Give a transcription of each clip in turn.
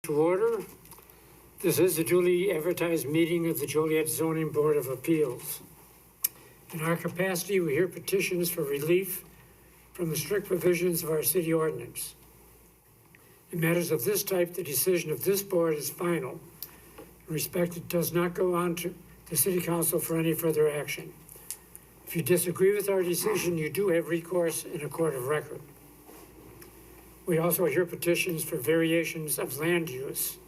to order. This is the duly advertised meeting of the Joliet Zoning Board of Appeals. In our capacity, we hear petitions for relief from the strict provisions of our city ordinance. In matters of this type, the decision of this board is final. In respect, it does not go on to the City Council for any further action. If you disagree with our decision, you do have recourse in a court of record. We also hear petitions for variations of land use.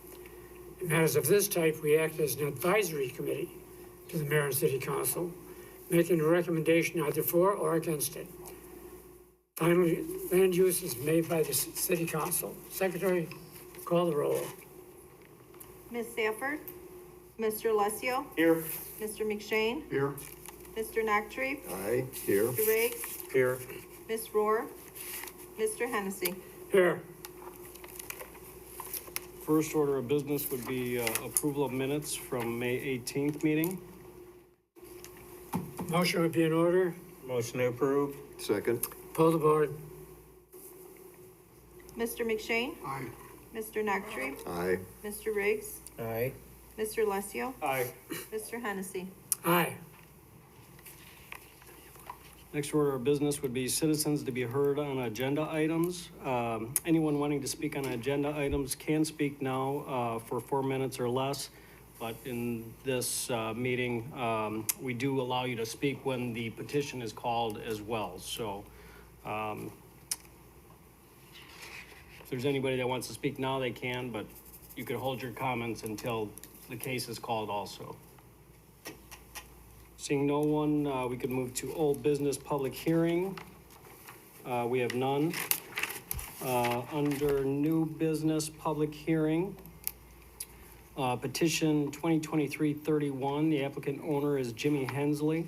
In matters of this type, we act as an advisory committee to the Mayor and City Council, making a recommendation either for or against it. Finally, land use is made by the City Council. Secretary, call the roll. Ms. Safford? Mr. Alessio? Here. Mr. McShane? Here. Mr. Noctree? Aye. Here. Mr. Riggs? Here. Ms. Rohr? Mr. Hennessy? Here. First order of business would be approval of minutes from May 18th meeting. Motion would be in order. Motion to approve. Second. Pull the board. Mr. McShane? Aye. Mr. Noctree? Aye. Mr. Riggs? Aye. Mr. Alessio? Aye. Mr. Hennessy? Aye. Next order of business would be citizens to be heard on agenda items. Anyone wanting to speak on agenda items can speak now for 4 minutes or less. But in this meeting, we do allow you to speak when the petition is called as well. So if there's anybody that wants to speak now, they can, but you can hold your comments until the case is called also. Seeing no one, we could move to old business public hearing. We have none. Under new business public hearing, petition 2023-31, the applicant owner is Jimmy Hensley.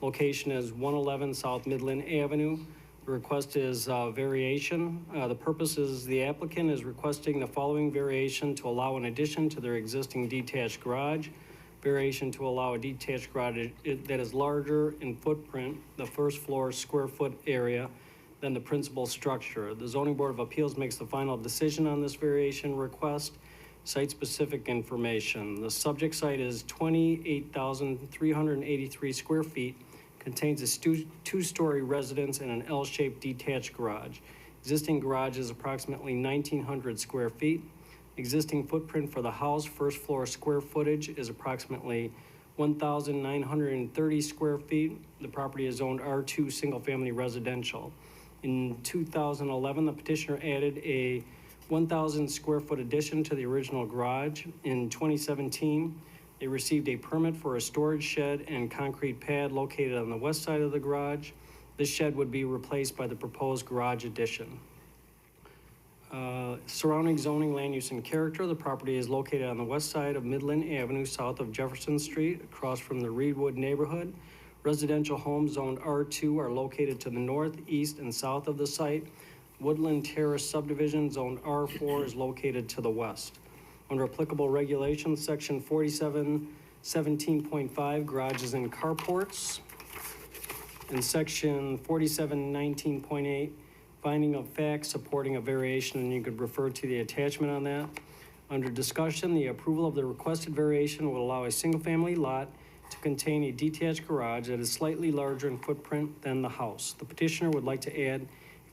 Location is 111 South Midland Avenue. The request is variation. The purpose is the applicant is requesting the following variation to allow an addition to their existing detached garage. Variation to allow a detached garage that is larger in footprint, the first floor square foot area, than the principal structure. The Zoning Board of Appeals makes the final decision on this variation request. Site-specific information. The subject site is 28,383 square feet, contains a two-story residence and an L-shaped detached garage. Existing garage is approximately 1,900 square feet. Existing footprint for the house, first floor square footage is approximately 1,930 square feet. The property is zoned R2 single-family residential. In 2011, the petitioner added a 1,000 square foot addition to the original garage. In 2017, they received a permit for a storage shed and concrete pad located on the west side of the garage. This shed would be replaced by the proposed garage addition. Surrounding zoning, land use, and character. The property is located on the west side of Midland Avenue, south of Jefferson Street, across from the Reedwood neighborhood. Residential homes zoned R2 are located to the north, east, and south of the site. Woodland Terrace subdivision zoned R4 is located to the west. Under applicable regulations, section 4717.5, garages and carports. And section 4719.8, finding of facts supporting a variation, and you could refer to the attachment on that. Under discussion, the approval of the requested variation will allow a single-family lot to contain a detached garage that is slightly larger in footprint than the house. The petitioner would like to add a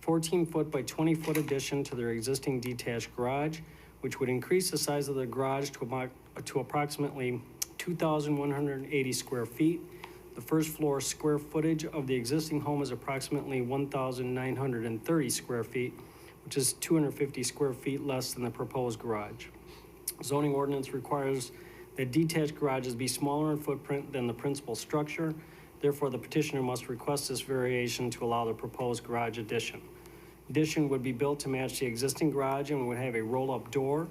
14-foot by 20-foot addition to their existing detached garage, which would increase the size of the garage to approximately 2,180 square feet. The first floor square footage of the existing home is approximately 1,930 square feet, which is 250 square feet less than the proposed garage. Zoning ordinance requires that detached garages be smaller in footprint than the principal structure. Therefore, the petitioner must request this variation to allow the proposed garage addition. Addition would be built to match the existing garage and would have a roll-up door.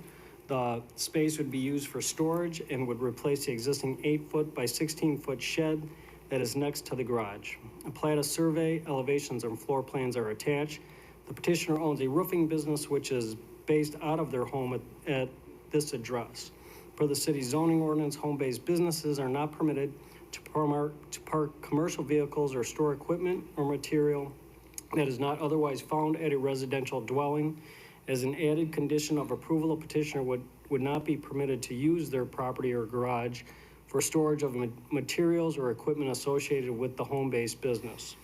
The space would be used for storage and would replace the existing 8-foot by 16-foot shed that is next to the garage. A plat of survey, elevations, and floor plans are attached. The petitioner owns a roofing business which is based out of their home at this address. Per the city's zoning ordinance, home-based businesses are not permitted to park commercial vehicles or store equipment or material that is not otherwise found at a residential dwelling. As an added condition of approval, a petitioner would would not be permitted to use their property or garage for storage of materials or equipment associated with the home-based business.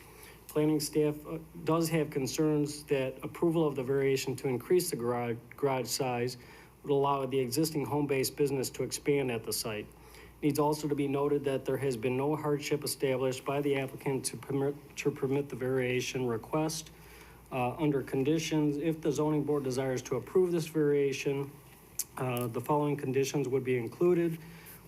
Planning staff does have concerns that approval of the variation to increase the garage size would allow the existing home-based business to expand at the site. Needs also to be noted that there has been no hardship established by the applicant to permit the variation request. Under conditions, if the zoning board desires to approve this variation, the following conditions would be included.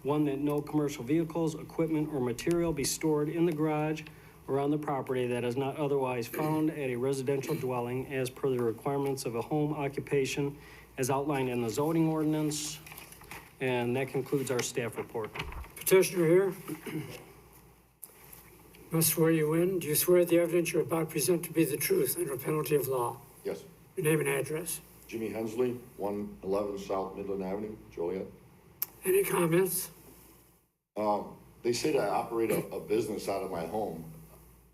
One, that no commercial vehicles, equipment, or material be stored in the garage or on the property that is not otherwise found at a residential dwelling as per the requirements of a home occupation as outlined in the zoning ordinance. And that concludes our staff report. Petitioner here. Must swear you in. Do you swear the evidence you're about to present to be the truth under penalty of law? Yes. Your name and address. Jimmy Hensley, 111 South Midland Avenue, Joliet. Any comments? They say that I operate a business out of my home.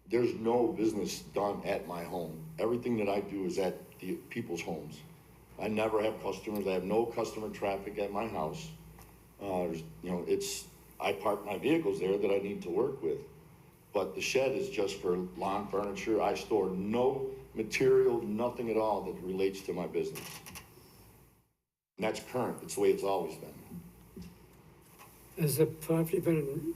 There's no business done at my home. Everything that I do is at the people's homes. I never have customers. I have no customer traffic at my house. I park my vehicles there that I need to work with. But the shed is just for lawn furniture. I store no material, nothing at all that relates to my business. And that's current. It's the way it's always been. Has the property been,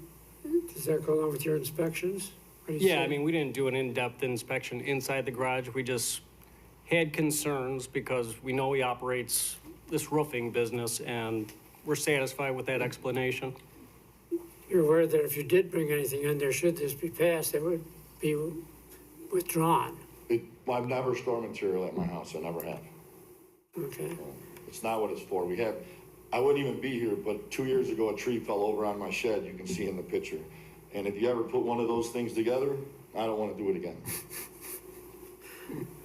does that go along with your inspections? What do you Yeah, say? I mean, we didn't do an in-depth inspection inside the garage. We just had concerns because we know he operates this roofing business, and we're satisfied with that explanation. You're aware that if you did bring anything in there, should this be passed, it would be withdrawn. I've never stored material at my house. I never have. Okay. It's not what it's for. I wouldn't even be here, but 2 years ago, a tree fell over on my shed. You can see in the picture. And if you ever put one of those things together, I don't want to do it again.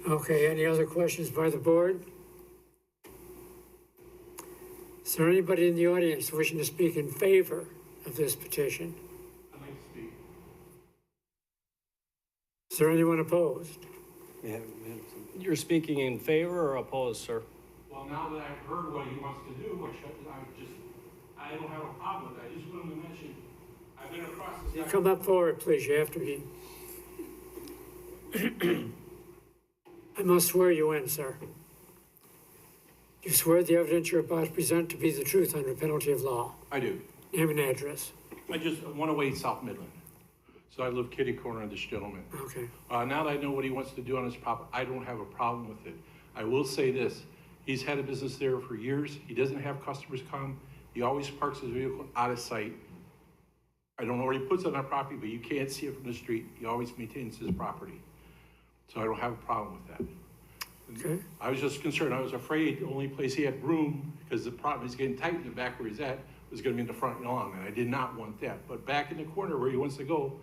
Okay, any other questions by the board? Is there anybody in the audience wishing to speak in favor of this petition? I'd like to speak. Is there anyone opposed? You're speaking in favor or opposed, sir? Well, now that I've heard what he wants to do, I don't have a problem with that. I just wanted to mention, I've been across this. Come up forward, please, you have to be. I must swear you in, sir. Do you swear the evidence you're about to present to be the truth under penalty of law? I do. Name and address. I just 108 South Midland. So I live kitty corner of this gentleman. Okay. Now that I know what he wants to do on his property, I don't have a problem with it. I will say this, he's had a business there for years. He doesn't have customers come. He always parks his vehicle out of sight. I don't know where he puts it on our property, but you can't see it from the street. He always maintains his property. So I don't have a problem with that. Okay. I was just concerned. I was afraid the only place he had room, because the problem is getting tight in the back where he's at, was gonna be in the front lawn, and I did not want that. But back in the corner where he wants to go,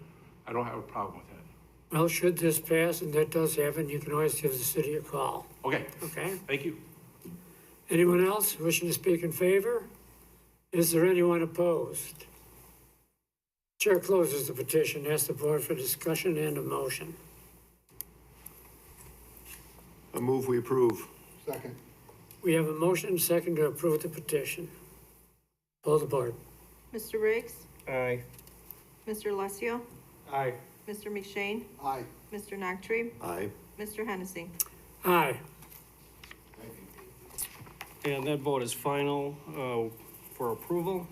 I don't have a problem with that. Well, should this pass, and that does happen, you can always give the city a call, Okay, okay? thank you. Anyone else wishing to speak in favor? Is there anyone opposed? Chair closes the petition, asks the board for discussion and a motion. I move we approve. Second. We have a motion second to approve the petition. Hold the board. Mr. Riggs? Aye. Mr. Alessio? Aye. Mr. McShane? Aye. Mr. Noctree? Aye. Mr. Hennessy? Aye. And that vote is final for approval.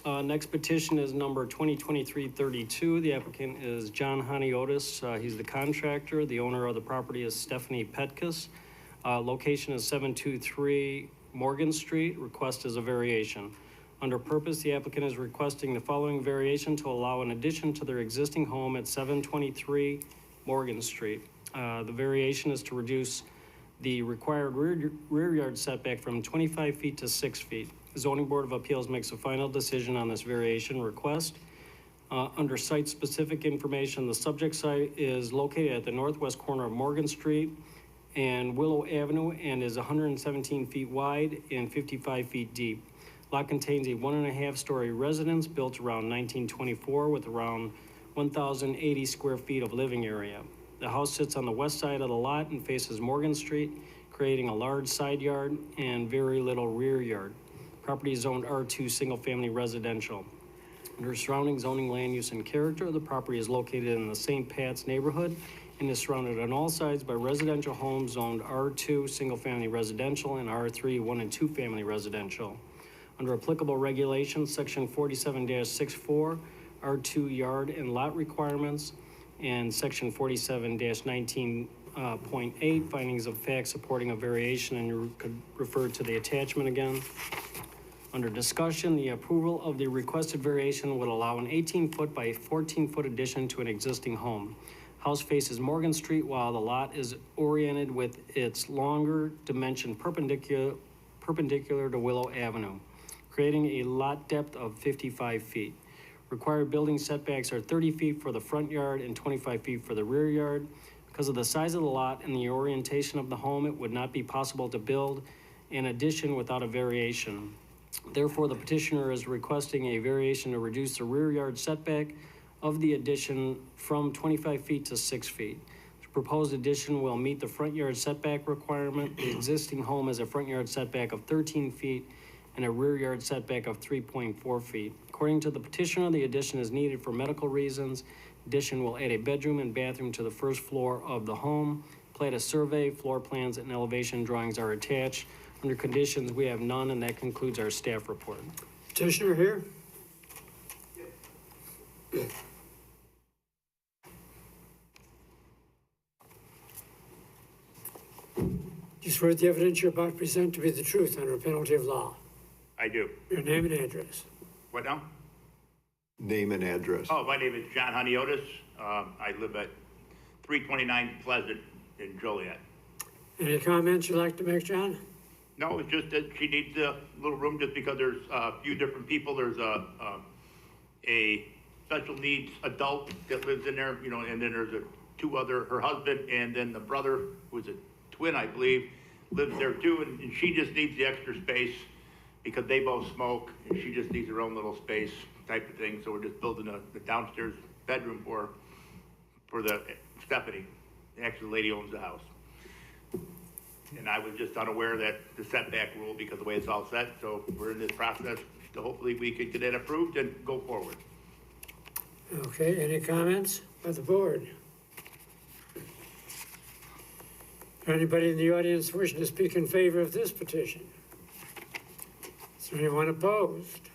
Next petition is number 2023-32. The applicant is John Haniotis. He's the contractor. The owner of the property is Stephanie Petkus. Location is 723 Morgan Street. Request is a variation. Under purpose, the applicant is requesting the following variation to allow an addition to their existing home at 723 Morgan Street. The variation is to reduce the required rear yard setback from 25 feet to 6 feet. The Zoning Board of Appeals makes a final decision on this variation request. Under site-specific information, the subject site is located at the northwest corner of Morgan Street and Willow Avenue and is 117 feet wide and 55 feet deep. Lot contains a 1.5-story residence built around 1924 with around 1,080 square feet of living area. The house sits on the west side of the lot and faces Morgan Street, creating a large side yard and very little rear yard. Property is zoned R2 Single Family Residential. Under surrounding zoning, land use, and character, the property is located in the St. Pat's neighborhood and is surrounded on all sides by residential homes zoned R2 Single Family Residential and R3 1 and 2 Family Residential. Under applicable regulations, section 47-64, R2 yard and lot requirements, and section 47-19.8, findings of fact supporting a variation, and you could refer to the attachment again. Under discussion, the approval of the requested variation would allow an 18-foot by 14-foot addition to an existing home. House faces Morgan Street while the lot is oriented with its longer dimension perpendicular to Willow Avenue, creating a lot depth of 55 feet. Required building setbacks are 30 feet for the front yard and 25 feet for the rear yard. Because of the size of the lot and the orientation of the home, it would not be possible to build an addition without a variation. Therefore, the petitioner is requesting a variation to reduce the rear yard setback of the addition from 25 feet to 6 feet. The proposed addition will meet the front yard setback requirement. The existing home has a front yard setback of 13 feet and a rear yard setback of 3.4 feet. According to the petitioner, the addition is needed for medical reasons. Addition will add a bedroom and bathroom to the first floor of the home. Plat a survey, floor plans, and elevation drawings are attached. Under conditions, we have none, and that concludes our staff report. Petitioner here? Do you swear the evidence you're about to present to be the truth under penalty of law? I do. Your name and address. What now? Name and address. Oh, my name is John Honeyodis. I live at 329 Pleasant in Joliet. Any comments you'd like to make, John? No, it's just that she needs a little room just because there's a few different people. There's a special needs adult that lives in there, you know, and then there's two other, her husband, and then the brother, who's a twin, I believe, lives there too, and she just needs the extra space because they both smoke, and she just needs her own little space type of thing. So we're just building the downstairs bedroom for the Stephanie. Actually, the lady owns the house. And I was just unaware that the setback rule, because the way it's all set, so we're in this process, so hopefully we could get it approved and go forward. Okay, any comments by the board? Anybody in the audience wishing to speak in favor of this petition? Is there anyone opposed?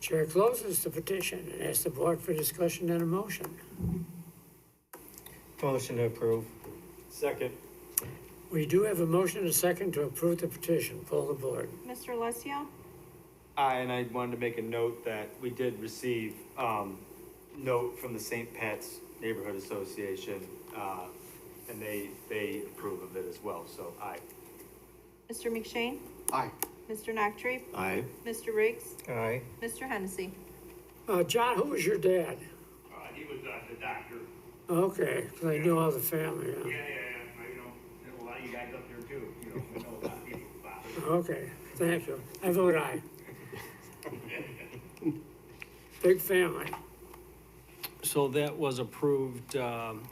Chair closes the petition and asks the board for discussion and a motion. Motion to approve. Second. We do have a motion and a second to approve the petition. Pull the board. Mr. Alessio? Aye, and I wanted to make a note that we did receive, note from the St. Pat's Neighborhood Association, and they approve of it as well, so aye. Mr. McShane? Aye. Mr. Noctre? Aye. Mr. Riggs? Aye. Mr. Hennessy? John, who was your dad? He was the doctor. Okay, 'cause I knew all the family. Yeah, you know, there's a lot of you guys up there too, you know, we know a lot of people about it. Okay, thank you. I vote aye. Big family. So that was approved, and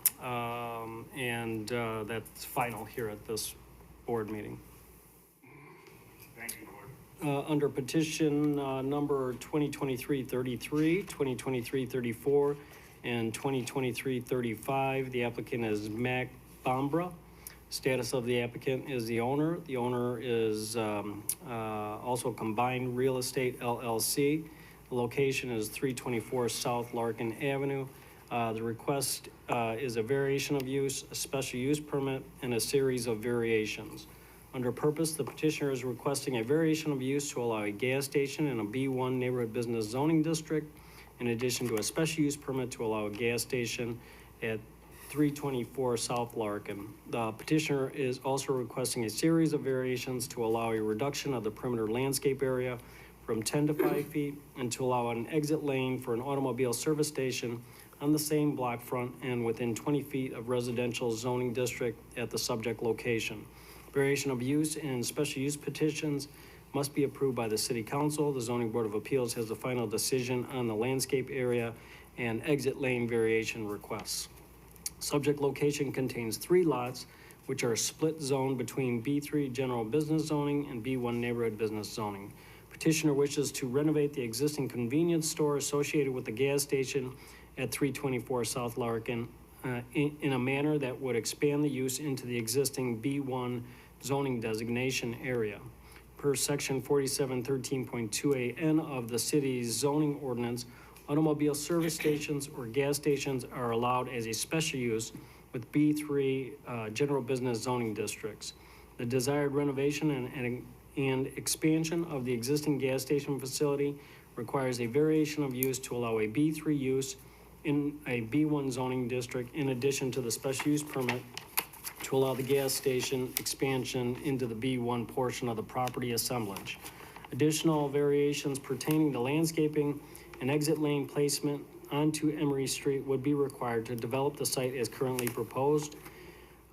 that's final here at this board meeting. Thank you, Board. Under petition number 2023-33, 2023-34, and 2023-35, the applicant is Mac Bambra. Status of the applicant is the owner. The owner is also Combined Real Estate LLC. The location is 324 South Larkin Avenue. The request is a variation of use, a special use permit, and a series of variations. Under purpose, the petitioner is requesting a variation of use to allow a gas station in a B1 neighborhood business zoning district, in addition to a special use permit to allow a gas station at 324 South Larkin. The petitioner is also requesting a series of variations to allow a reduction of the perimeter landscape area from 10 to 5 feet, and to allow an exit lane for an automobile service station on the same block front and within 20 feet of residential zoning district at the subject location. Variation of use and special use petitions must be approved by the City Council. The Zoning Board of Appeals has the final decision on the landscape area and exit lane variation requests. Subject location contains 3 lots which are split zone between B3 general business zoning and B1 neighborhood business zoning. Petitioner wishes to renovate the existing convenience store associated with the gas station at 324 South Larkin in a manner that would expand the use into the existing B1 zoning designation area. Per section 4713.2AN of the city's zoning ordinance, automobile service stations or gas stations are allowed as a special use with B3 general business zoning districts. The desired renovation and expansion of the existing gas station facility requires a variation of use to allow a B3 use in a B1 zoning district in addition to the special use permit to allow the gas station expansion into the B1 portion of the property assemblage. Additional variations pertaining to landscaping and exit lane placement onto Emery Street would be required to develop the site as currently proposed.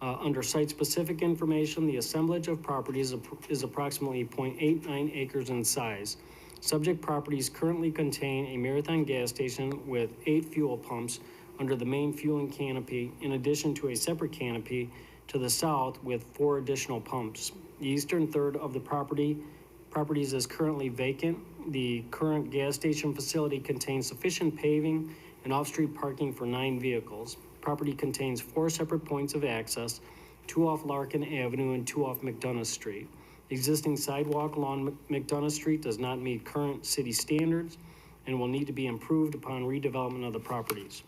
Under site-specific information, the assemblage of properties is approximately 0.89 acres in size. Subject properties currently contain a Marathon gas station with 8 fuel pumps under the main fueling canopy, in addition to a separate canopy to the south with 4 additional pumps. The eastern third of the properties is currently vacant. The current gas station facility contains sufficient paving and off-street parking for 9 vehicles. Property contains 4 separate points of access, 2 off Larkin Avenue and 2 off McDonough Street. The existing sidewalk along McDonough Street does not meet current city standards and will need to be improved upon redevelopment of the properties.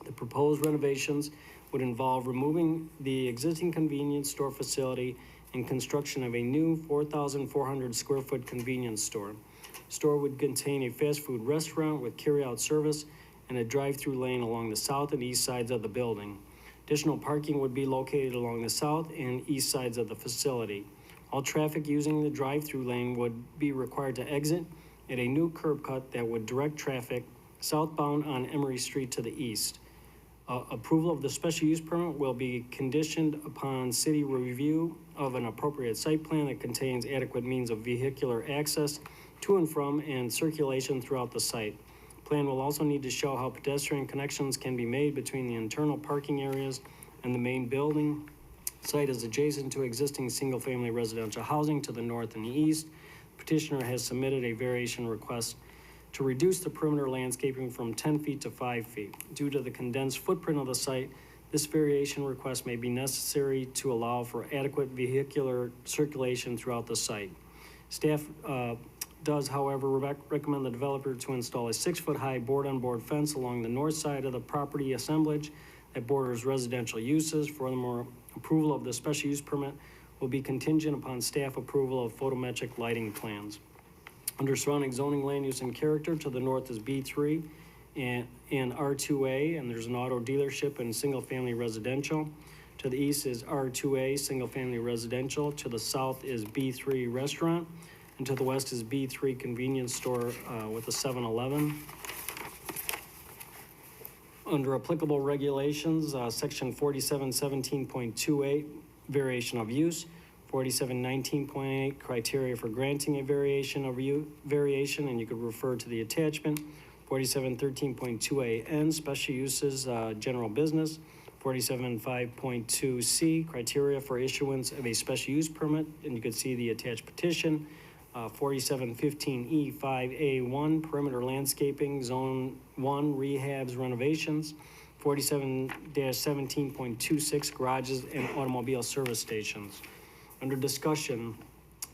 The proposed renovations would involve removing the existing convenience store facility and construction of a new 4,400 square foot convenience store. The store would contain a fast food restaurant with carry-out service and a drive-through lane along the south and east sides of the building. Additional parking would be located along the south and east sides of the facility. All traffic using the drive-through lane would be required to exit at a new curb cut that would direct traffic southbound on Emery Street to the east. Approval of the special use permit will be conditioned upon city review of an appropriate site plan that contains adequate means of vehicular access to and from and circulation throughout the site. Plan will also need to show how pedestrian connections can be made between the internal parking areas and the main building. Site is adjacent to existing single-family residential housing to the north and the east. Petitioner has submitted a variation request to reduce the perimeter landscaping from 10 feet to 5 feet. Due to the condensed footprint of the site, this variation request may be necessary to allow for adequate vehicular circulation throughout the site. Staff does, however, recommend the developer to install a 6-foot-high board-on-board fence along the north side of the property assemblage that borders residential uses. Furthermore, approval of the special use permit will be contingent upon staff approval of photometric lighting plans. Under surrounding zoning, land use, and character, to the north is B3 and R2A, and there's an auto dealership and single-family residential. To the east is R2A, single-family residential. To the south is B3 restaurant. And to the west is B3 convenience store with a 7-Eleven. Under applicable regulations, section 4717.28, variation of use, 4719.8, criteria for granting a variation, and you could refer to the attachment, 4713.2AN, special uses, general business, 47.5.2C, criteria for issuance of a special use permit, and you could see the attached petition. 4715E5A1, perimeter landscaping, zone 1, rehabs, renovations. 47-17.26, garages and automobile service stations. Under discussion,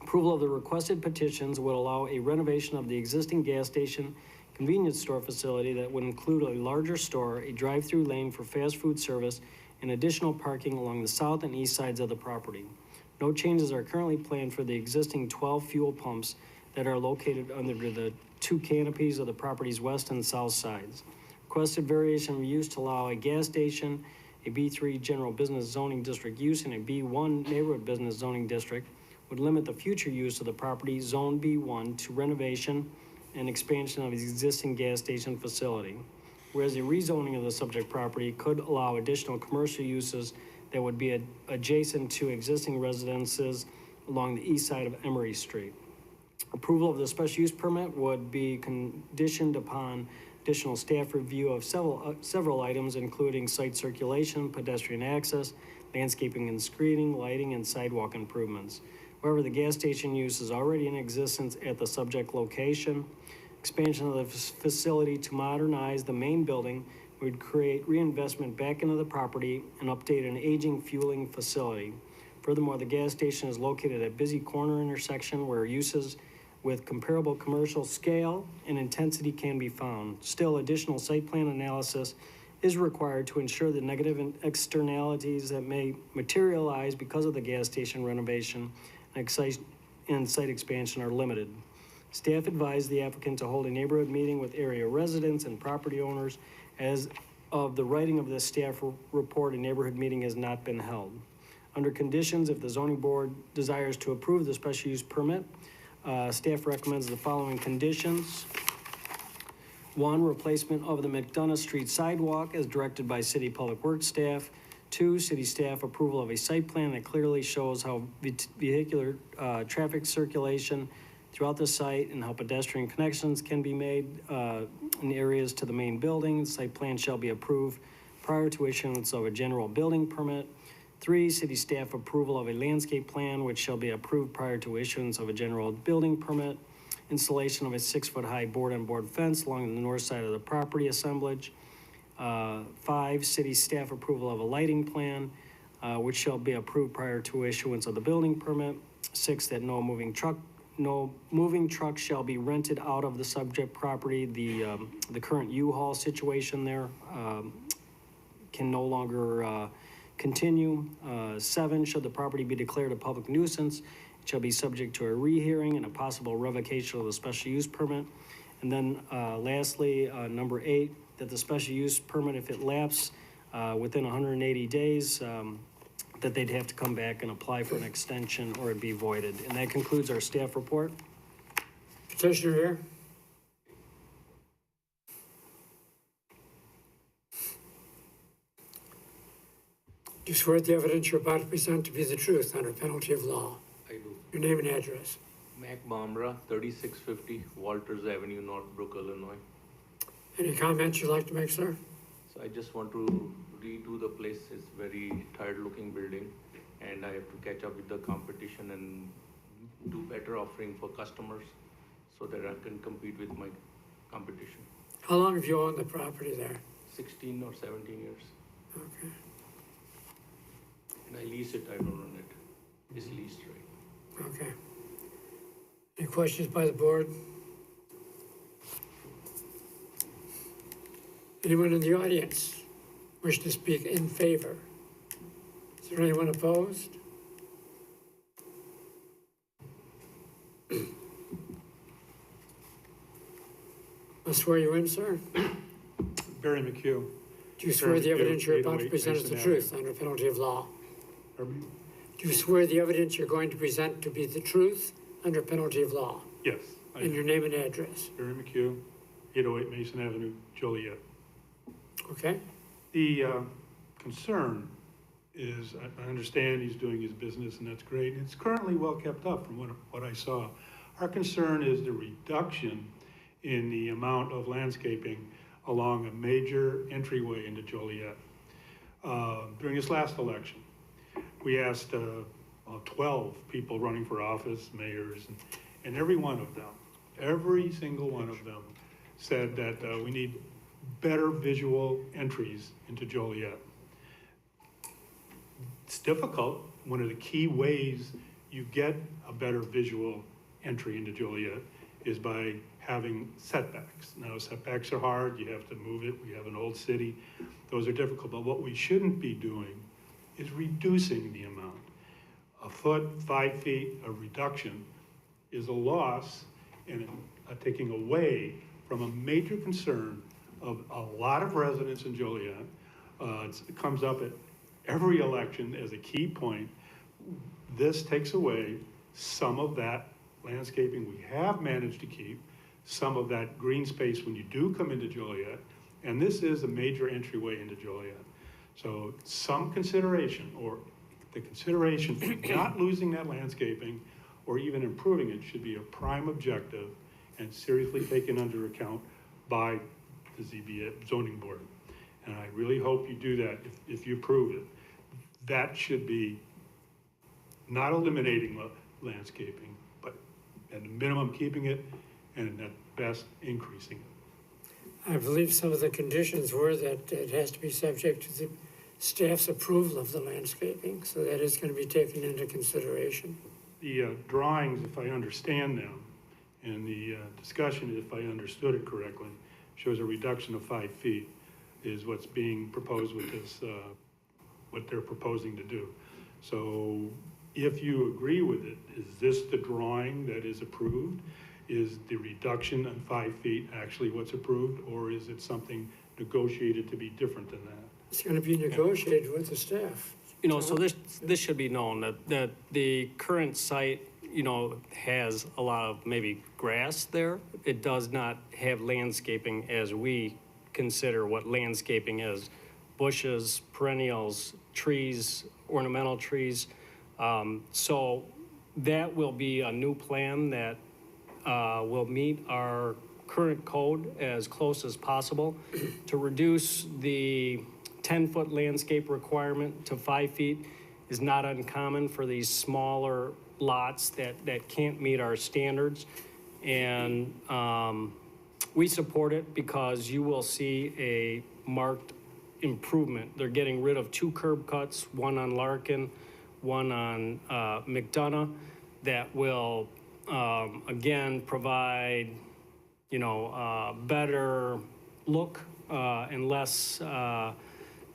approval of the requested petitions would allow a renovation of the existing gas station convenience store facility that would include a larger store, a drive-through lane for fast food service, and additional parking along the south and east sides of the property. No changes are currently planned for the existing 12 fuel pumps that are located under the 2 canopies of the property's west and south sides. Requested variation of use to allow a gas station, a B3 general business zoning district use, and a B1 neighborhood business zoning district would limit the future use of the property zone B1 to renovation and expansion of the existing gas station facility. Whereas a rezoning of the subject property could allow additional commercial uses that would be adjacent to existing residences along the east side of Emery Street. Approval of the special use permit would be conditioned upon additional staff review of several items, including site circulation, pedestrian access, landscaping and screening, lighting, and sidewalk improvements. However, the gas station use is already in existence at the subject location. Expansion of the facility to modernize the main building would create reinvestment back into the property and update an aging fueling facility. Furthermore, the gas station is located at a busy corner intersection where uses with comparable commercial scale and intensity can be found. Still, additional site plan analysis is required to ensure the negative externalities that may materialize because of the gas station renovation and site expansion are limited. Staff advised the applicant to hold a neighborhood meeting with area residents and property owners. As of the writing of this staff report, a neighborhood meeting has not been held. Under conditions, if the zoning board desires to approve the special use permit, staff recommends the following conditions. 1, replacement of the McDonough Street sidewalk as directed by City Public Works staff. 2, city staff approval of a site plan that clearly shows how vehicular traffic circulation throughout the site and how pedestrian connections can be made in areas to the main building. The site plan shall be approved prior to issuance of a general building permit. 3, city staff approval of a landscape plan which shall be approved prior to issuance of a general building permit. Installation of a 6-foot-high board-on-board fence along the north side of the property assemblage. 5, city staff approval of a lighting plan which shall be approved prior to issuance of the building permit. 6, that no moving truck shall be rented out of the subject property. The current U-Haul situation there can no longer continue. 7, should the property be declared a public nuisance, it shall be subject to a rehearing and a possible revocation of the special use permit. And then lastly, number 8, that the special use permit, if it lapses within 180 days, that they'd have to come back and apply for an extension or it'd be voided. And that concludes our staff report. Petitioner here. Do you swear the evidence you're about to present to be the truth under penalty of law? I do. Your name and address. Mac Bamra, 3650 Walters Avenue, Northbrook, Illinois. Any comments you'd like to make, sir? So I just want to redo the place. It's very tired-looking building, and I have to catch up with the competition and do better offering for customers so that I can compete with my competition. How long have you owned the property there? 16 or 17 years. Okay. And I lease it, I don't own it. It's leased, right? Okay. Any questions by the board? Anyone in the audience wish to speak in favor? Is there anyone opposed? I'll swear you in, sir. Barry McHugh. Do you swear the evidence you're about to 808 present is the Mason truth under penalty of law? Pardon me? Do you swear the evidence you're going to present to be the truth under penalty of law? Yes. I And your name and address, Barry McHugh, 808 Mason Avenue, Joliet. okay? The concern is, I understand he's doing his business and that's great. It's currently well kept up from what I saw. Our concern is the reduction in the amount of landscaping along a major entryway into Joliet. During this last election, we asked 12 people running for office, mayors, and every one of them, every single one of them said that we need better visual entries into Joliet. It's difficult. One of the key ways you get a better visual entry into Joliet is by having setbacks. Now, setbacks are hard. You have to move it. We have an old city. Those are difficult. But what we shouldn't be doing is reducing the amount. A foot, 5 feet, a reduction is a loss and a taking away from a major concern of a lot of residents in Joliet. It comes up at every election as a key point. This takes away some of that landscaping we have managed to keep, some of that green space when you do come into Joliet, and this is a major entryway into Joliet. So some consideration, or the consideration for not losing that landscaping or even improving it, should be a prime objective and seriously taken under account by the ZBA zoning board. And I really hope you do that if you approve it. That should be not eliminating landscaping, but at the minimum keeping it, and at best increasing it. I believe some of the conditions were that it has to be subject to the staff's approval of the landscaping, so that is going to be taken into consideration. The drawings, if I understand them, and the discussion, if I understood it correctly, shows a reduction of 5 feet is what's being proposed with this, what they're proposing to do. So if you agree with it, is this the drawing that is approved? Is the reduction of 5 feet actually what's approved, or is it something negotiated to be different than that? It's going to be negotiated with the staff. You know, so this should be known that the current site, you know, has a lot of maybe grass there. It does not have landscaping as we consider what landscaping is. Bushes, perennials, trees, ornamental trees. So that will be a new plan that will meet our current code as close as possible to reduce the 10-foot landscape requirement to 5 feet is not uncommon for these smaller lots that can't meet our standards. And we support it because you will see a marked improvement. They're getting rid of 2 curb cuts, one on Larkin, one on McDonough, that will, again, provide, you know, better look and less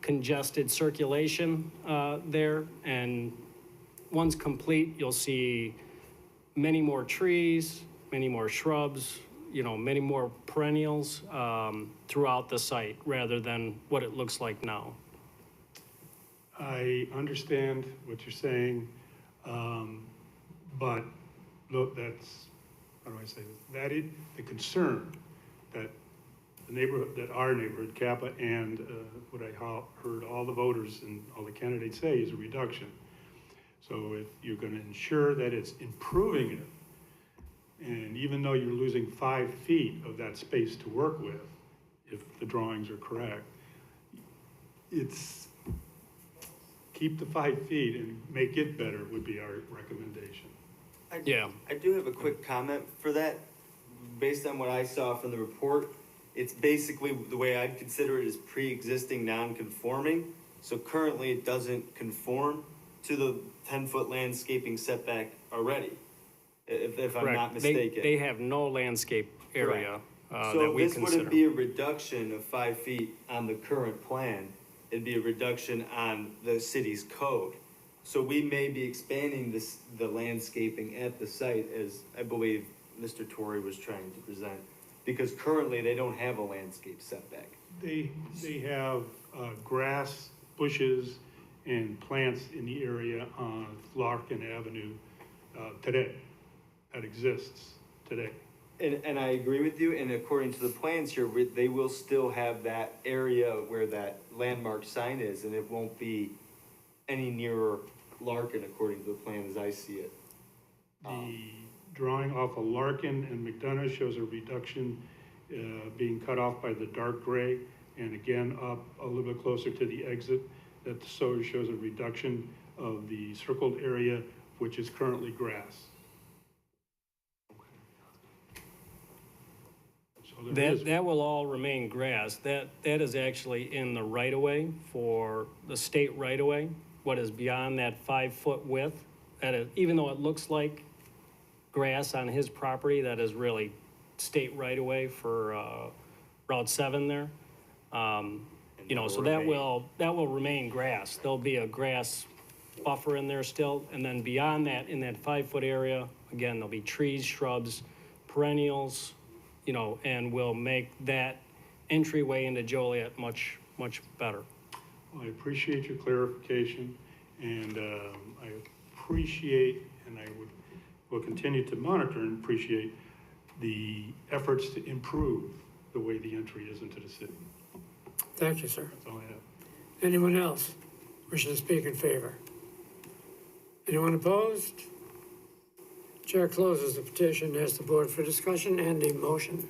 congested circulation there. And once complete, you'll see many more trees, many more shrubs, you know, many more perennials throughout the site rather than what it looks like now. I understand what you're saying, but look, that's, how do I say this? That is the concern that the neighborhood, that our neighborhood, Kappa, and what I heard all the voters and all the candidates say is a reduction. So if you're going to ensure that it's improving it, and even though you're losing 5 feet of that space to work with, if the drawings are correct, it's keep the 5 feet and make it better would be our recommendation. I do have a quick comment for that. Based on what I saw from the report, it's basically, the way I'd consider it, is pre-existing non-conforming. So currently it doesn't conform to the 10-foot landscaping setback already, if I'm not mistaken. They have no landscape area that So we this consider. wouldn't be a reduction of 5 feet on the current plan. It'd be a reduction on the city's code. So we may be expanding the landscaping at the site, as I believe Mr. Torrey was trying to present, because currently they don't have a landscape setback. They have grass, bushes, and plants in the area on Larkin Avenue today, that exists today. And I agree with you, and according to the plans here, they will still have that area where that landmark sign is, and it won't be any nearer Larkin, according to the plan as I see it. The drawing off of Larkin and McDonough shows a reduction being cut off by the dark gray, and again up a little bit closer to the exit. That shows a reduction of the circled area, which is currently grass. So That will all remain grass. That is actually in the right-of-way for the state right-of-way. What is beyond that 5-foot width, that is, even though it looks like grass on his property, that is really state right-of-way for Route 7 there. You know, so that will remain grass. There'll be a grass buffer in there still, and then beyond that, in that 5-foot area, again, there'll be trees, shrubs, perennials, you know, and we'll make that entryway into Joliet much, much better. Well, I appreciate your clarification, and I appreciate, and will continue to monitor and appreciate the efforts to improve the way the entry is into the city. Thank you, sir. That's all I have. Anyone else wishing to speak in favor? Anyone opposed? Chair closes the petition, asks the board for discussion and a motion.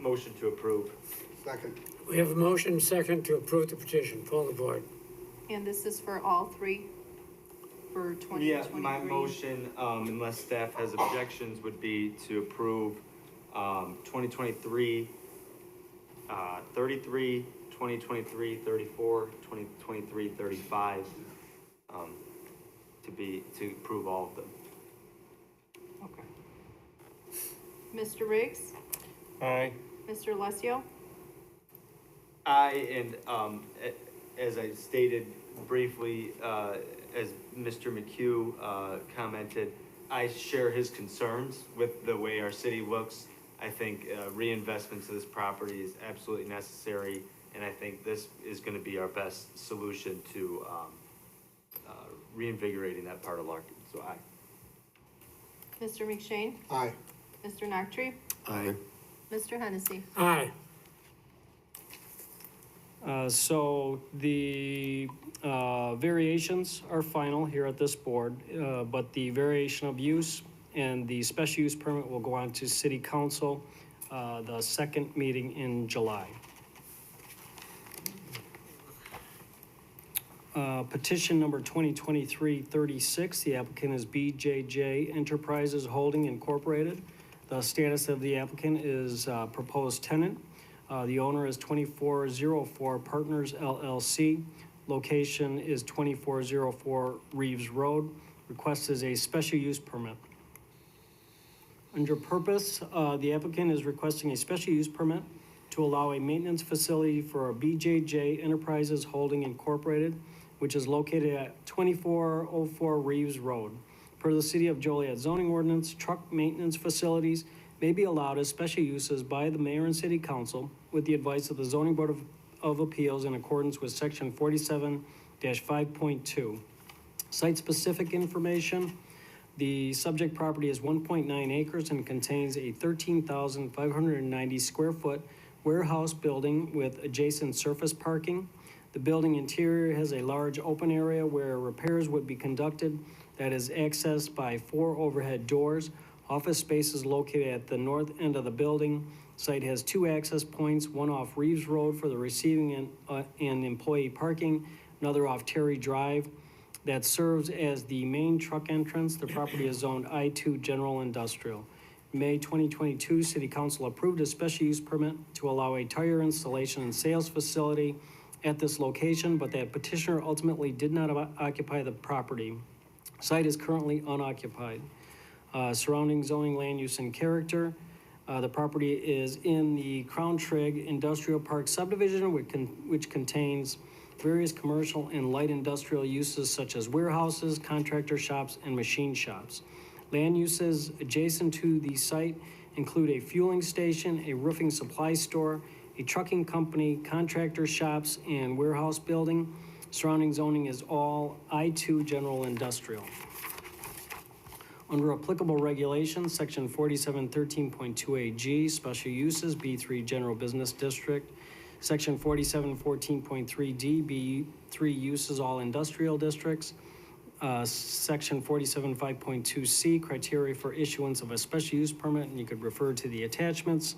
motion to approve. Second. We have a motion second to approve the petition. Poll the board. And this is for all three for 2023? Yeah, my motion, unless staff has objections, would be to approve, 2023, 33, 2023, 34, 2023, 35, to approve all of them. Okay. Mr. Riggs? Aye. Mr. Alessio? And as I stated briefly, as Mr. McHugh commented, I share his concerns with the way our city looks. I think reinvestment to this property is absolutely necessary, and I think this is gonna be our best solution to reinvigorating that part of Larkin, so aye. Mr. McShane? Aye. Mr. Noctre? Aye. Mr. Hennessy? Aye. So the variations are final here at this board, but the variation of use and the special use permit will go on to city council, the second meeting in July. Petition number 2023-36, the applicant is BJJ Enterprises Holding Incorporated. The status of the applicant is proposed tenant. The owner is 2404 Partners LLC. Location is 2404 Reeves Road. Request is a special use permit. Under purpose, the applicant is requesting a special use permit to allow a maintenance facility for a BJJ Enterprises Holding Incorporated, which is located at 2404 Reeves Road. Per the City of Joliet zoning ordinance, truck maintenance facilities may be allowed as special uses by the mayor and city council with the advice of the zoning board of appeals in accordance with section 47-5.2. Site-specific information. The subject property is 1.9 acres and contains a 13,590 square foot warehouse building with adjacent surface parking. The building interior has a large open area where repairs would be conducted that is accessed by 4 overhead doors. Office space is located at the north end of the building. Site has 2 access points, one off Reeves Road for the receiving and employee parking, another off Terry Drive. That serves as the main truck entrance. The property is zoned I-2 General Industrial. May 2022, City Council approved a special use permit to allow a tire installation and sales facility at this location, but that petitioner ultimately did not occupy the property. Site is currently unoccupied. Surrounding zoning, land use, and character. The property is in the Crown Trig Industrial Park subdivision, which contains various commercial and light industrial uses such as warehouses, contractor shops, and machine shops. Land uses adjacent to the site include a fueling station, a roofing supply store, a trucking company, contractor shops, and warehouse building. Surrounding zoning is all I-2 General Industrial. Under applicable regulations, section 4713.2AG, special uses, B3 General Business District, section 4714.3D, B3 uses, all industrial districts, section 47.5.2C, criteria for issuance of a special use permit, and you could refer to the attachments.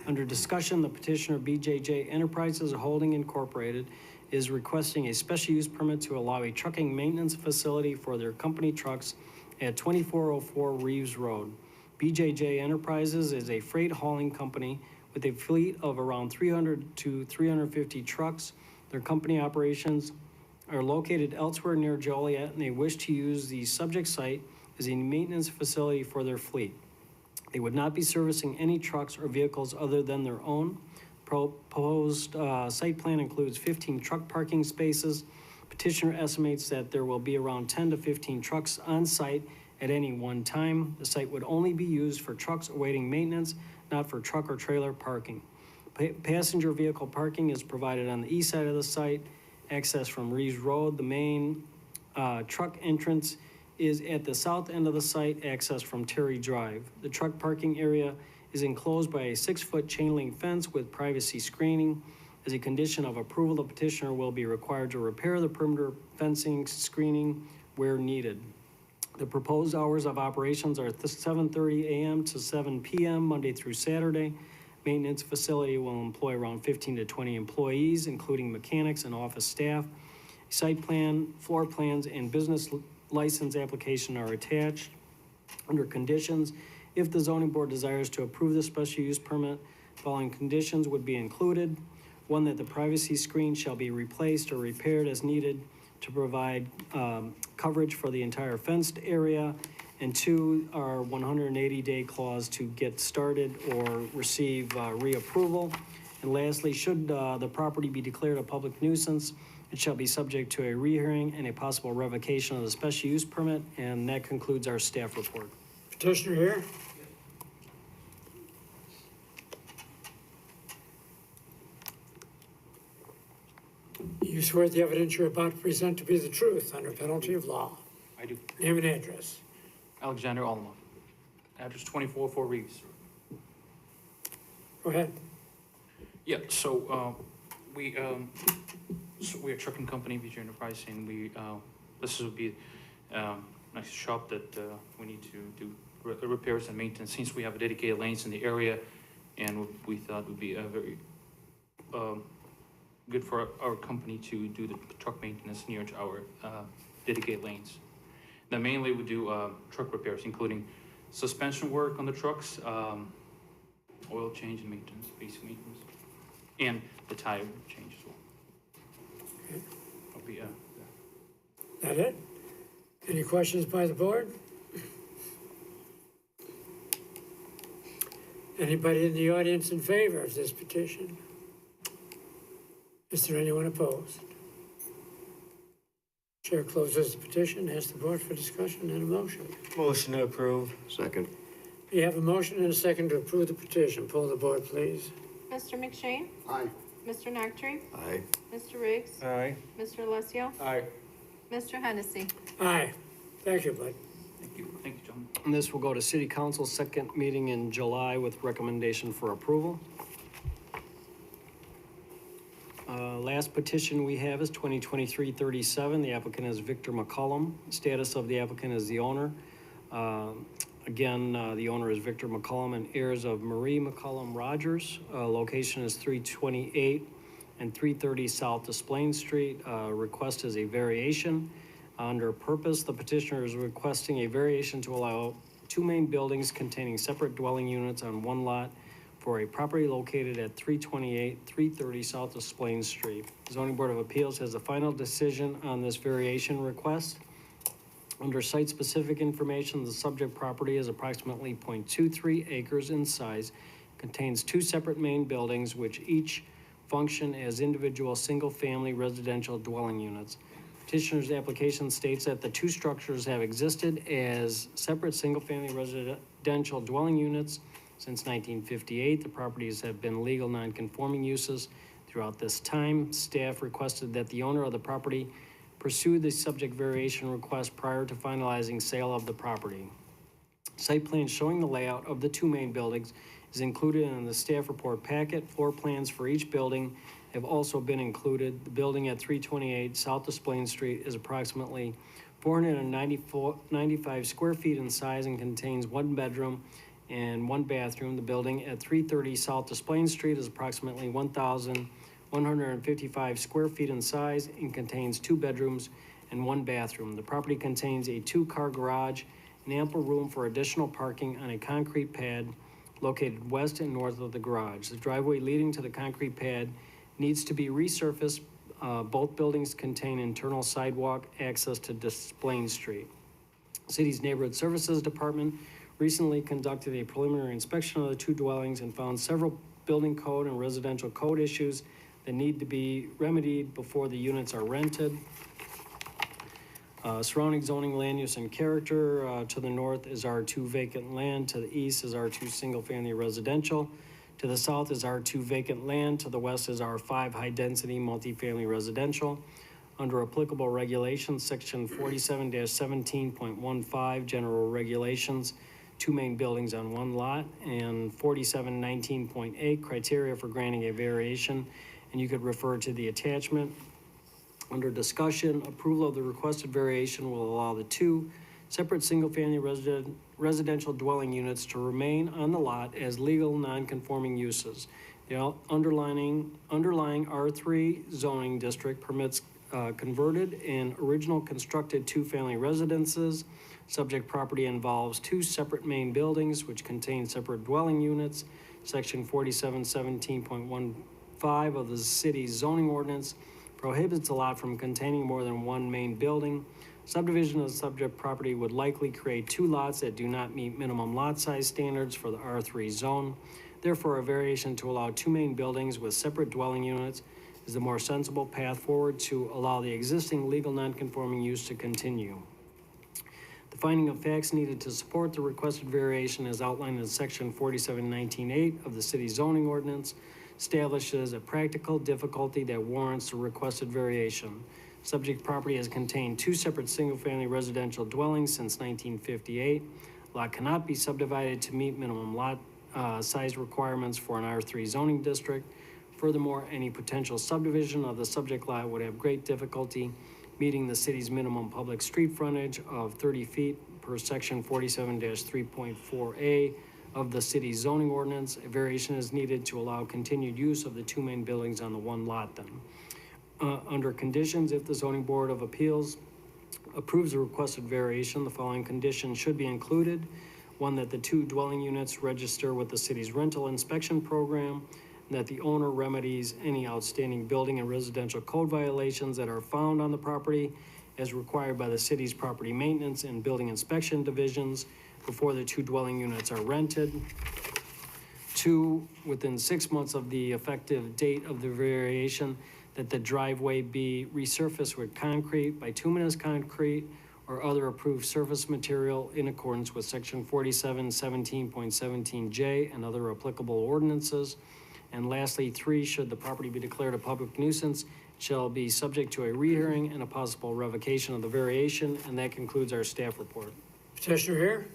Under discussion, the petitioner BJJ Enterprises Holding Incorporated is requesting a special use permit to allow a trucking maintenance facility for their company trucks at 2404 Reeves Road. BJJ Enterprises is a freight hauling company with a fleet of around 300 to 350 trucks. Their company operations are located elsewhere near Joliet, and they wish to use the subject site as a maintenance facility for their fleet. They would not be servicing any trucks or vehicles other than their own. Proposed site plan includes 15 truck parking spaces. Petitioner estimates that there will be around 10 to 15 trucks on site at any one time. The site would only be used for trucks awaiting maintenance, not for truck or trailer parking. Passenger vehicle parking is provided on the east side of the site, access from Reeves Road. The main truck entrance is at the south end of the site, access from Terry Drive. The truck parking area is enclosed by a 6-foot chain link fence with privacy screening. As a condition of approval, the petitioner will be required to repair the perimeter fencing screening where needed. The proposed hours of operations are 7:30 a.m. to 7 p.m. Monday through Saturday, maintenance facility will employ around 15 to 20 employees, including mechanics and office staff. Site plan, floor plans, and business license application are attached. Under conditions, if the zoning board desires to approve the special use permit, following conditions would be included. One, that the privacy screen shall be replaced or repaired as needed to provide coverage for the entire fenced area. And two, our 180-day clause to get started or receive reapproval. And lastly, should the property be declared a public nuisance, it shall be subject to a rehearing and a possible revocation of the special use permit. And that concludes our staff report. Petitioner here? You swear the evidence you're about to present to be the truth under penalty of law. I do. Name and address. Alexander Olmov. Address 2404 Reeves. Go ahead. Yeah, so we are a trucking company, VG Enterprise, and this would be next shop that we need to do repairs and maintenance since we have dedicated lanes in the area, and we thought would be very good for our company to do the truck maintenance near to our dedicated lanes. Now mainly we do truck repairs, including suspension work on the trucks, oil change and maintenance, basic maintenance, and the tire change as well. Okay. That'll be That it? Any questions by the board? Anybody in the audience in favor of this petition? Is there anyone opposed? Chair closes the petition, asks the board for discussion and a motion. Motion to approve. Second. We have a motion and a second to approve the petition. Poll the board, please. Mr. McShane? Aye. Mr. Noctre? Aye. Mr. Riggs? Aye. Mr. Alessio? Aye. Mr. Hennessy? Aye. Thank you, bud. thank you, John. And this will go to City Council's second meeting in July with recommendation for approval. Last petition we have is 2023-37. The applicant is Victor McCullum. Status of the applicant is the owner. Again, the owner is Victor McCullum and heirs of Marie McCullum Rogers. Location is 328 and 330 South Desplain Street. Request is a variation. Under purpose, the petitioner is requesting a variation to allow two main buildings containing separate dwelling units on one lot for a property located at 328, 330 South Desplain Street. The Zoning Board of Appeals has a final decision on this variation request. Under site-specific information, the subject property is approximately 0.23 acres in size, contains two separate main buildings which each function as individual single-family residential dwelling units. Petitioner's application states that the two structures have existed as separate single-family residential dwelling units since 1958. The properties have been legal non-conforming uses throughout this time. Staff requested that the owner of the property pursue the subject variation request prior to finalizing sale of the property. Site plan showing the layout of the two main buildings is included in the staff report packet. Floor plans for each building have also been included. The building at 328 South Desplain Street is approximately 495 square feet in size and contains one bedroom and one bathroom. The building at 330 South Desplain Street is approximately 1,155 square feet in size and contains two bedrooms and one bathroom. The property contains a two-car garage and ample room for additional parking on a concrete pad located west and north of the garage. The driveway leading to the concrete pad needs to be resurfaced. Both buildings contain internal sidewalk access to Desplain Street. City's Neighborhood Services Department recently conducted a preliminary inspection of the two dwellings and found several building code and residential code issues that need to be remedied before the units are rented. Surrounding zoning, land use, and character. To the north is R2 vacant land. To the east is R2 single-family residential. To the south is R2 vacant land. To the west is R5 high-density multifamily residential. Under applicable regulations, section 47-17.15, general regulations, two main buildings on one lot, and 47-19.8, criteria for granting a variation, and you could refer to the attachment. Under discussion, approval of the requested variation will allow the two separate single-family residential dwelling units to remain on the lot as legal non-conforming uses. The underlying R3 zoning district permits converted and original constructed two-family residences. Subject property involves two separate main buildings which contain separate dwelling units. Section 4717.15 of the city's zoning ordinance prohibits a lot from containing more than one main building. Subdivision of the subject property would likely create two lots that do not meet minimum lot size standards for the R3 zone. Therefore, a variation to allow two main buildings with separate dwelling units is the more sensible path forward to allow the existing legal nonconforming use to continue. The finding of facts needed to support the requested variation is outlined in section 4719.8 of the city zoning ordinance, establishes a practical difficulty that warrants the requested variation. Subject property has contained two separate single-family residential dwellings since 1958. Lot cannot be subdivided to meet minimum lot size requirements for an R3 zoning district. Furthermore, any potential subdivision of the subject lot would have great difficulty meeting the city's minimum public street frontage of 30 feet per section 47-3.4A of the city's zoning ordinance. A variation is needed to allow continued use of the two main buildings on the one lot then. Under conditions, if the zoning board of appeals approves the requested variation, the following conditions should be included. One, that the two dwelling units register with the city's rental inspection program, and that the owner remedies any outstanding building and residential code violations that are found on the property as required by the city's property maintenance and building inspection divisions before the two dwelling units are rented. Two, within 6 months of the effective date of the variation, that the driveway be resurfaced with concrete, bituminous concrete, or other approved surface material in accordance with section 4717.17J and other applicable ordinances. And lastly, 3, should the property be declared a public nuisance, shall be subject to a rehearing and a possible revocation of the variation. And that concludes our staff report. Petitioner here?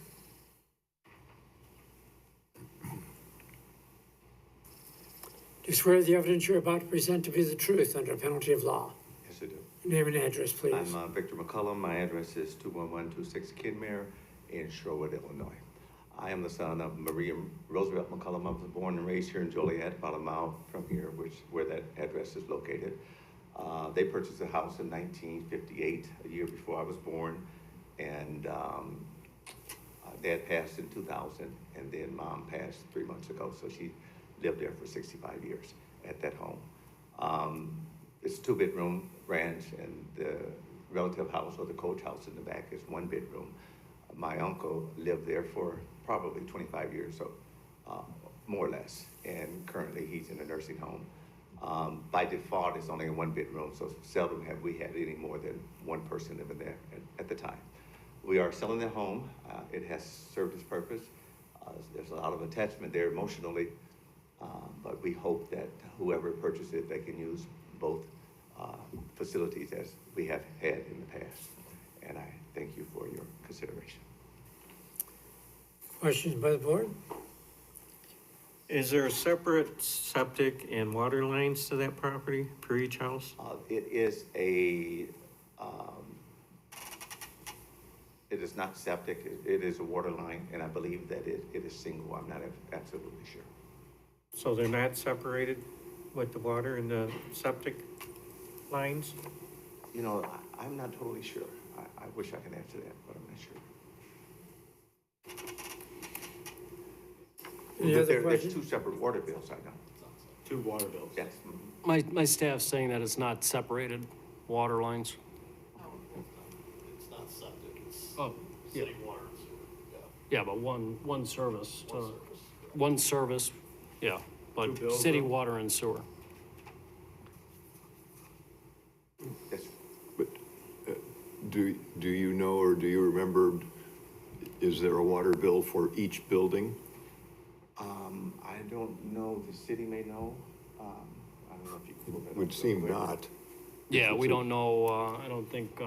Do you swear the evidence you're about to present to be the truth under penalty of law? Yes, I do. Name and address, please. I'm Victor McCullum. My address is 21126 Kidmere in Sherwood, Illinois. I am the son of Maria Roosevelt McCullum. I was born and raised here in Joliet, about a mile from here, where that address is located. They purchased the house in 1958, a year before I was born, and Dad passed in 2000, and then Mom passed 3 months ago, so she lived there for 65 years at that home. It's a 2-bedroom ranch, and the relative house or the coach house in the back is 1 bedroom. My uncle lived there for probably 25 years, so more or less, and currently he's in a nursing home. By default, it's only a 1 bedroom, so seldom have we had any more than one person living there at the time. We are selling the home. It has served its purpose. There's a lot of attachment there emotionally, but we hope that whoever purchases it, they can use both facilities as we have had in the past. And I thank you for your consideration. Questions by the board? Is there a separate septic and water lines to that property per each house? It is a, it is not septic, it is a water line, and I believe that it is single. I'm not absolutely sure. So they're not separated with the water and the septic lines? You know, I'm not totally sure. I wish I could answer that, but I'm not sure. Any other There's questions? 2 separate water bills, I know. 2 water bills. Yes. My staff's saying that it's not separated water lines. It's not septic, it's Oh, yeah. city water and sewer, Yeah, but one service. yeah. One service. One service, yeah, but 2 bills, city though? water and sewer. Yes. But do you know, or do you remember, is there a water bill for each building? I don't know. The city may know. I don't know if you can look that up Would real seem quick. not. Yeah, we don't know, I don't think,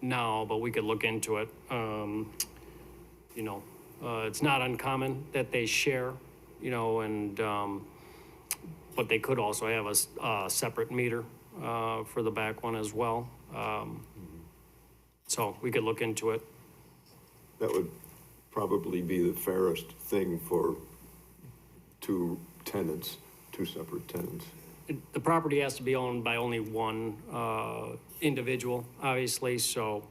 now, but we could look into it. It's not uncommon that they share, and, but they could also have a separate meter for the back one as well. So we could look into it. That would probably be the fairest thing for two tenants, two separate tenants. The property has to be owned by only one individual, obviously, so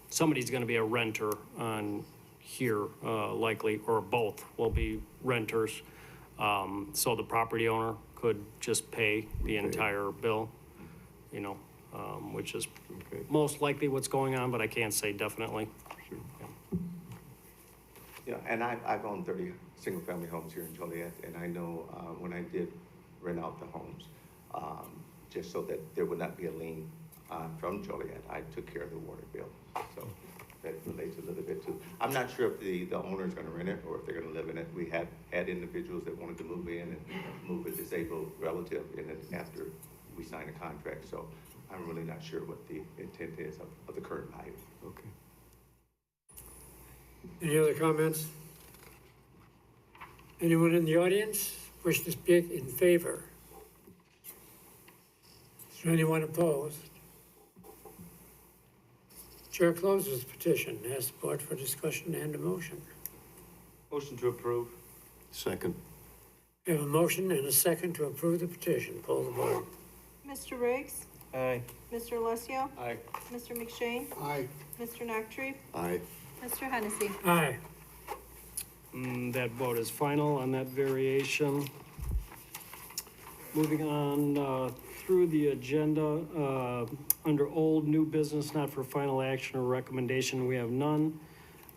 somebody's gonna be a renter on here, likely, or both will be renters. So the property owner could just pay the entire bill, you know, which is Okay. most likely what's going on, but I can't say definitely. Sure. You know, and I've owned 30 single-family homes here in Joliet, and I know when I did rent out the homes, just so that there would not be a lien from Joliet, I took care of the water bill. So that relates a little bit too. I'm not sure if the owner's gonna rent it or if they're gonna live in it. We have had individuals that wanted to move in and move a disabled relative in it after we signed a contract. So I'm really not sure what the intent is of the current buyer. Okay. Any other comments? Anyone in the audience wish to speak in favor? Is there anyone opposed? Chair closes petition, asks the board for discussion and a motion. Motion to approve. Second. We have a motion and a second to approve the petition. Poll the board. Mr. Riggs? Aye. Mr. Alessio? Aye. Mr. McShane? Aye. Mr. Noctre? Aye. Mr. Hennessy? Aye. That vote is final on that variation. Moving on through the agenda, under old, new business, not for final action or recommendation, we have none.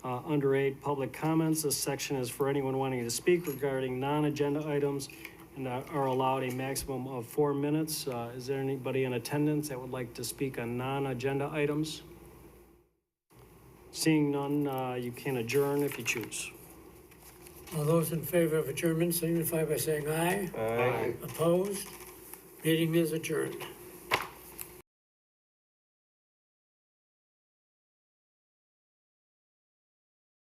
Under 8, public comments, this section is for anyone wanting to speak regarding non-agenda items and are allowed a maximum of 4 minutes. Is there anybody in attendance that would like to speak on non-agenda items? Seeing none, you can adjourn if you choose. All those in favor of adjournment signify by saying aye. Aye. Opposed? Meeting is adjourned.